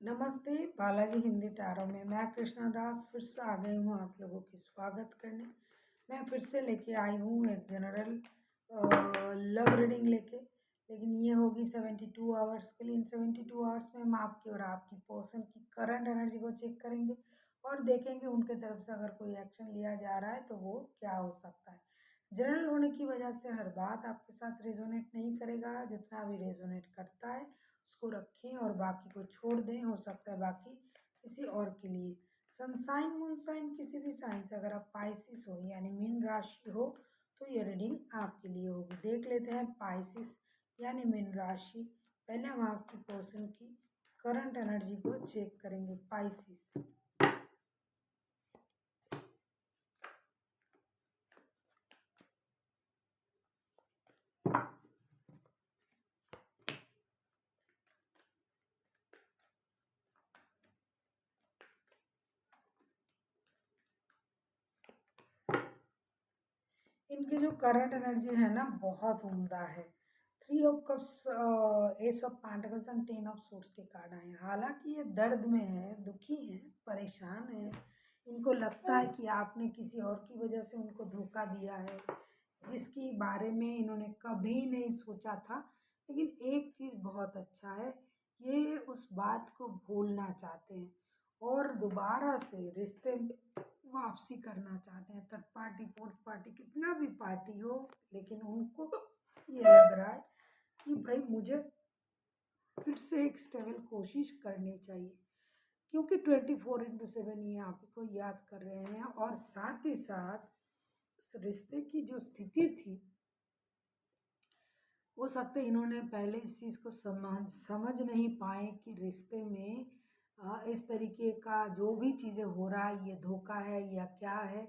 नमस्ते, बालाजी हिंदी टारो में मैं कृष्णा दास फिर से आ गई हूँ आप लोगों की स्वागत करने। मैं फिर से लेके आई हूँ एक जनरल लव रीडिंग लेके, लेकिन ये होगी 72 आवर्स के लिए। इन 72 आवर्स में हम आपकी और आपकी पर्सन की करंट एनर्जी को चेक करेंगे और देखेंगे उनके तरफ से अगर कोई एक्शन लिया जा रहा है तो वो क्या हो सकता है। जनरल होने की वजह से हर बात आपके साथ रेजोनेट नहीं करेगा, जितना भी रेजोनेट करता है उसको रखें और बाकी को छोड़ दें। हो सकता है बाकी किसी और के लिए। सनसाइन मूनसाइन किसी भी साइन से अगर आप पाइसिस हो यानी मीन राशि हो तो ये रीडिंग आपके लिए होगी। देख लेते हैं पाइसिस यानी मीन राशि। पहले हम आपकी पर्सन की करंट एनर्जी को चेक करेंगे। पाइसिस, इनकी जो करंट एनर्जी है ना बहुत उम्दा है। 3 of cups, S of pentacles and 10 of swords के कार्ड आए हैं। हालांकि ये दर्द में है, दुखी है, परेशान है। इनको लगता है कि आपने किसी और की वजह से उनको धोखा दिया है, जिसकी बारे में इन्होंने कभी नहीं सोचा था। लेकिन एक चीज़ बहुत अच्छा है, ये उस बात को भूलना चाहते हैं और दोबारा से रिश्ते में वापसी करना चाहते हैं। थर्ड पार्टी, फोर्थ पार्टी, कितना भी पार्टी हो, लेकिन उनको ये लग रहा है कि भाई मुझे फिर से एक स्टेबल कोशिश करनी चाहिए, क्योंकि 24/7 ये आपको याद कर रहे हैं। और साथ ही साथ इस रिश्ते की जो स्थिति थी, हो सकता है इन्होंने पहले इस चीज़ को समझ नहीं पाए कि रिश्ते में इस तरीके का जो भी चीज़ें हो रहा है ये धोखा है या क्या है,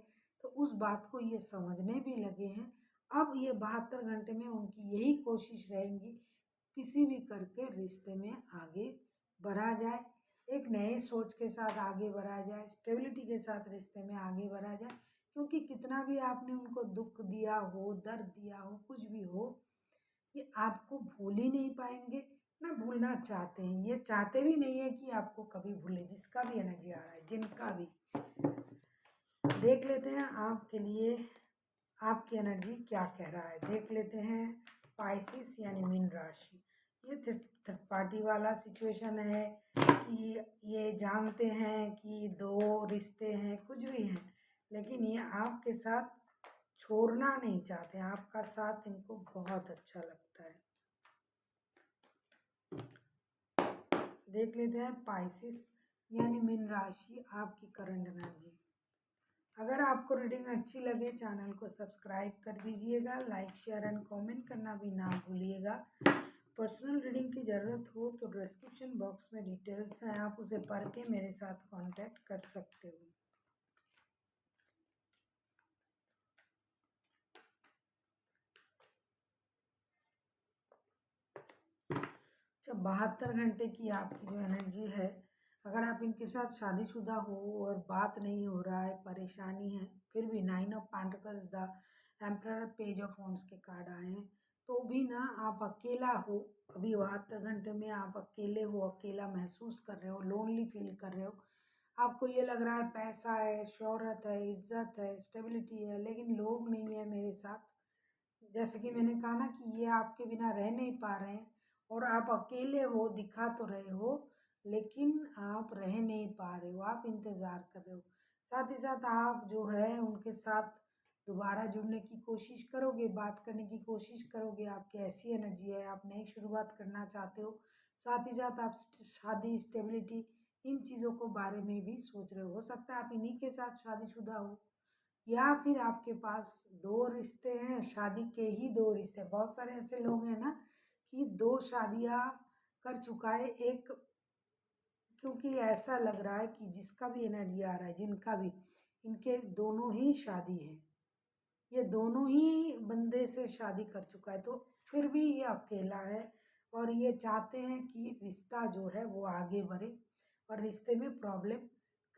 तो उस बात को ये समझने भी लगे हैं। अब ये 72 घंटे में उनकी यही कोशिश रहेंगी किसी भी करके रिश्ते में आगे बढ़ा जाए, एक नए सोच के साथ आगे बढ़ा जाए, स्टेबिलिटी के साथ रिश्ते में आगे बढ़ा जाए। क्योंकि कितना भी आपने उनको दुख दिया हो, दर्द दिया हो, कुछ भी हो, ये आपको भूल ही नहीं पाएंगे, ना भूलना चाहते हैं। ये चाहते भी नहीं है कि आपको कभी भूले, जिसका भी एनर्जी आ रहा है, जिनका भी। देख लेते हैं आपके लिए आपकी एनर्जी क्या कह रहा है। देख लेते हैं पाइसिस यानी मीन राशि। ये थर्ड पार्टी वाला सिचुएशन है कि ये जानते हैं कि दो रिश्ते हैं, कुछ भी हैं, लेकिन ये आपके साथ छोड़ना नहीं चाहते। आपका साथ इनको बहुत अच्छा लगता है। देख लेते हैं पाइसिस यानी मीन राशि आपकी करंट एनर्जी। अगर आपको रीडिंग अच्छी लगे चैनल को सब्सक्राइब कर दीजिएगा, लाइक शेयर एंड कमेंट करना भी ना भूलिएगा। पर्सनल रीडिंग की ज़रूरत हो तो डिस्क्रिप्शन बॉक्स में डिटेल्स हैं, आप उसे पढ़ के मेरे साथ कांटेक्ट कर सकते हो। जब 72 घंटे की आपकी जो एनर्जी है, अगर आप इनके साथ शादीशुदा हो और बात नहीं हो रहा है, परेशानी है, फिर भी 9 of pentacles, the emperor, page of wands के कार्ड आए हैं, तो भी ना आप अकेला हो। अभी 72 घंटे में आप अकेले हो, अकेला महसूस कर रहे हो, लोनली फील कर रहे हो। आपको ये लग रहा है पैसा है, शोहरत है, इज्जत है, स्टेबिलिटी है, लेकिन लोग नहीं है मेरे साथ। जैसे कि मैंने कहा ना कि ये आपके बिना रह नहीं पा रहे हैं और आप अकेले हो, दिखा तो रहे हो लेकिन आप रह नहीं पा रहे हो, आप इंतज़ार कर रहे हो। साथ ही साथ आप जो है उनके साथ दोबारा जुड़ने की कोशिश करोगे, बात करने की कोशिश करोगे। आपकी ऐसी एनर्जी है, आप नई शुरुआत करना चाहते हो। साथ ही साथ आप शादी, स्टेबिलिटी, इन चीज़ों को बारे में भी सोच रहे हो सकता है आप इन्हीं के साथ शादीशुदा हो, या फिर आपके पास दो रिश्ते हैं, शादी के ही दो रिश्ते। बहुत सारे ऐसे लोग हैं ना कि दो शादियां कर चुका है एक, क्योंकि ऐसा लग रहा है कि जिसका भी एनर्जी आ रहा है, जिनका भी, इनके दोनों ही शादी है, ये दोनों ही बंदे से शादी कर चुका है, तो फिर भी ये अकेला है और ये चाहते हैं कि रिश्ता जो है वो आगे बढ़े और रिश्ते में प्रॉब्लम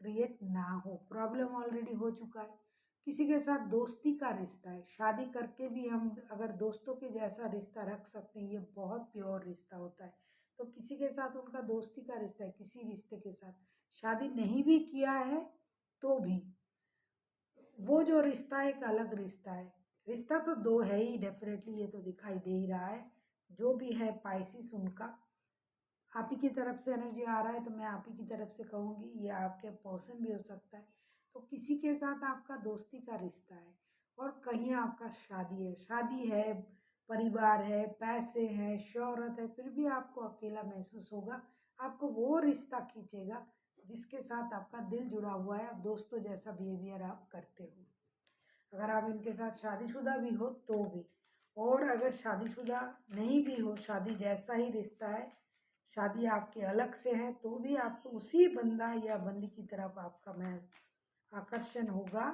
क्रिएट ना हो। प्रॉब्लम ऑलरेडी हो चुका है। किसी के साथ दोस्ती का रिश्ता है, शादी करके भी हम अगर दोस्तों के जैसा रिश्ता रख सकते हैं, ये बहुत प्योर रिश्ता होता है। तो किसी के साथ उनका दोस्ती का रिश्ता है, किसी रिश्ते के साथ शादी नहीं भी किया है तो भी वो जो रिश्ता है एक अलग रिश्ता है। रिश्ता तो दो है ही डेफिनेटली, ये तो दिखाई दे ही रहा है। जो भी है पाइसिस उनका आप ही की तरफ से एनर्जी आ रहा है, तो मैं आप ही की तरफ से कहूँगी ये आपके पर्सन भी हो सकता है। तो किसी के साथ आपका दोस्ती का रिश्ता है और कहीं आपका शादी है, परिवार है, पैसे हैं, शोहरत है, फिर भी आपको अकेला महसूस होगा। आपको वो रिश्ता खींचेगा जिसके साथ आपका दिल जुड़ा हुआ है, दोस्तों जैसा बिहेवियर आप करते हो। अगर आप इनके साथ शादीशुदा भी हो तो भी, और अगर शादीशुदा नहीं भी हो, शादी जैसा ही रिश्ता है, शादी आपके अलग से है, तो भी आपको उसी बंदा या बंदी की तरफ आपका मैं आकर्षण होगा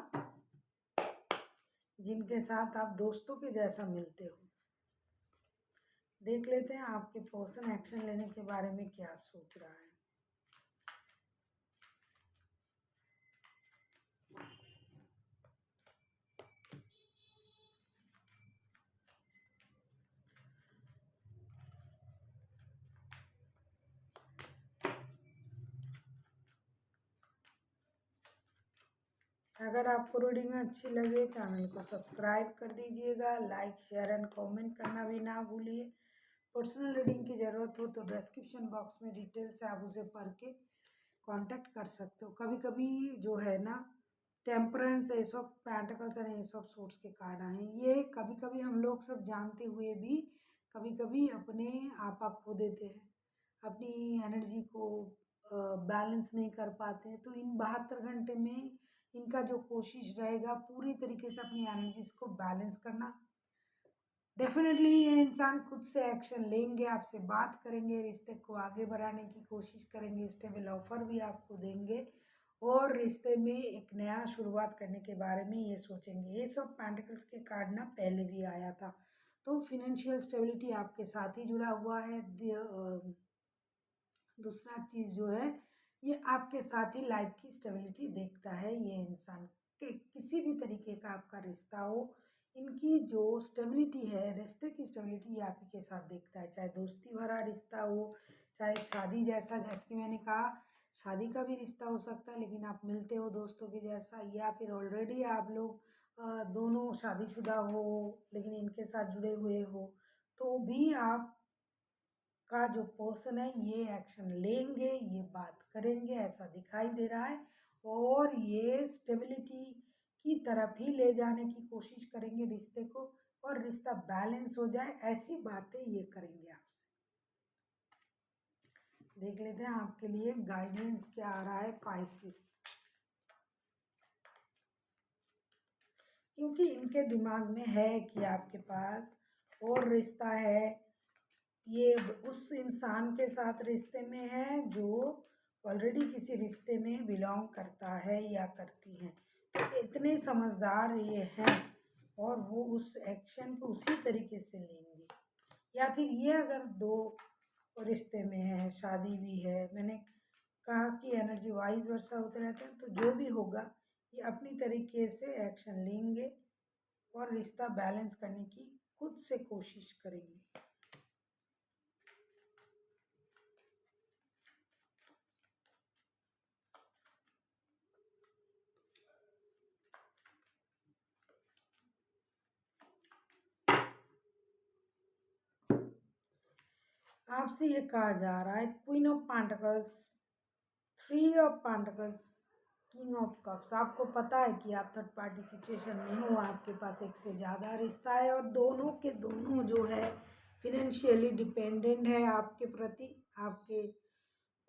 जिनके साथ आप दोस्तों के जैसा मिलते हो। देख लेते हैं आपके पर्सन एक्शन लेने के बारे में क्या सोच रहा है। अगर आपको रीडिंग अच्छी लगे चैनल को सब्सक्राइब कर दीजिएगा, लाइक शेयर एंड कमेंट करना भी ना भूलिए। पर्सनल रीडिंग की ज़रूरत हो तो डिस्क्रिप्शन बॉक्स में डिटेल से आप उसे पढ़ के कांटेक्ट कर सकते हो। कभी कभी जो है ना, टेम्परेंस, एस ऑफ पेंटिकल्स और एस ऑफ सोर्ड्स के कार्ड आए हैं, ये कभी कभी हम लोग सब जानते हुए भी कभी कभी अपने आपा खो देते हैं, अपनी एनर्जी को बैलेंस नहीं कर पाते हैं। तो इन 72 घंटे में इनका जो कोशिश रहेगा पूरी तरीके से अपनी एनर्जीज को बैलेंस करना। डेफिनेटली ये इंसान खुद से एक्शन लेंगे, आपसे बात करेंगे, रिश्ते को आगे बढ़ाने की कोशिश करेंगे, स्टेबल ऑफर भी आपको देंगे और रिश्ते में एक नया शुरुआत करने के बारे में ये सोचेंगे। ये सब पेंटिकल्स के कार्ड ना पहले भी आया था। तो फिनेंशियल स्टेबिलिटी आपके साथ ही जुड़ा हुआ है। दूसरा चीज़ जो है, ये आपके साथ ही लाइफ की स्टेबिलिटी देखता है। ये इंसान के किसी भी तरीके का आपका रिश्ता हो, इनकी जो स्टेबिलिटी है, रिश्ते की स्टेबिलिटी ये आप ही के साथ देखता है। चाहे दोस्ती भरा रिश्ता हो, चाहे शादी जैसा, जैसे कि मैंने कहा शादी का भी रिश्ता हो सकता है लेकिन आप मिलते हो दोस्तों के जैसा, या फिर ऑलरेडी आप लोग दोनों शादीशुदा हो लेकिन इनके साथ जुड़े हुए हो, तो भी आप का जो पर्सन है ये एक्शन लेंगे, ये बात करेंगे, ऐसा दिखाई दे रहा है। और ये स्टेबिलिटी की तरफ ही ले जाने की कोशिश करेंगे रिश्ते को, और रिश्ता बैलेंस हो जाए ऐसी बातें ये करेंगे आपसे। देख लेते हैं आपके लिए गाइडेंस क्या आ रहा है पाइसिस। क्योंकि इनके दिमाग में है कि आपके पास और रिश्ता है, ये उस इंसान के साथ रिश्ते में है जो ऑलरेडी किसी रिश्ते में बिलोंग करता है या करती है। तो इतने समझदार ये हैं और वो उस एक्शन को उसी तरीके से लेंगे। या फिर ये अगर दो रिश्ते में है, शादी भी है, मैंने कहा कि एनर्जी वाइज वर्षा होते रहते हैं, तो जो भी होगा ये अपनी तरीके से एक्शन लेंगे और रिश्ता बैलेंस करने की खुद से कोशिश करेंगे। आपसे ये कहा जा रहा है queen of pentacles, three of pentacles, king of cups. आपको पता है कि आप थर्ड पार्टी सिचुएशन में हो, आपके पास एक से ज़्यादा रिश्ता है और दोनों के दोनों जो है फिनेंशियली डिपेंडेंट है आपके प्रति, आपके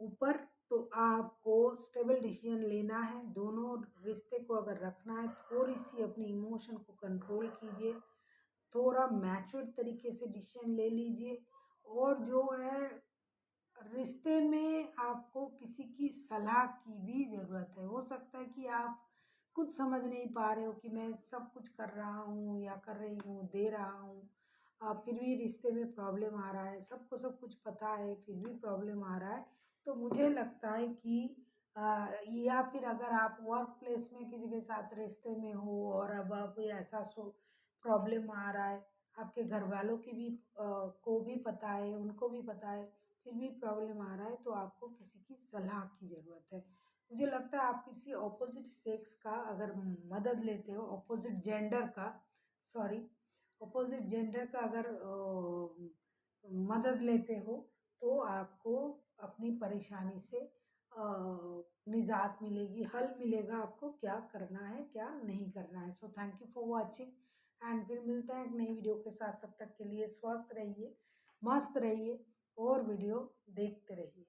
ऊपर। तो आपको स्टेबल डिसीजन लेना है। दोनों रिश्ते को अगर रखना है, थोड़ी सी अपनी इमोशन को कंट्रोल कीजिए, थोड़ा मैच्योर तरीके से डिसीजन ले लीजिए। और जो है रिश्ते में आपको किसी की सलाह की भी ज़रूरत है। हो सकता है कि आप खुद समझ नहीं पा रहे हो कि मैं सब कुछ कर रहा हूँ या कर रही हूँ, दे रहा हूँ, फिर भी रिश्ते में प्रॉब्लम आ रहा है। सबको सब कुछ पता है फिर भी प्रॉब्लम आ रहा है। तो मुझे लगता है कि या फिर अगर आप वर्क प्लेस में किसी के साथ रिश्ते में हो और अब आप ऐसा प्रॉब्लम आ रहा है, आपके घर वालों की भी को भी पता है, उनको भी पता है, फिर भी प्रॉब्लम आ रहा है तो आपको किसी की सलाह की ज़रूरत है। मुझे लगता है आप किसी ऑपोजिट सेक्स का अगर मदद लेते हो, ऑपोजिट जेंडर का, सॉरी, ऑपोजिट जेंडर का अगर मदद लेते हो तो आपको अपनी परेशानी से निजात मिलेगी, हल मिलेगा आपको क्या करना है क्या नहीं करना है। So thank you for watching and फिर मिलते हैं एक नई वीडियो के साथ। तब तक के लिए स्वस्थ रहिए, मस्त रहिए और वीडियो देखते रहिए।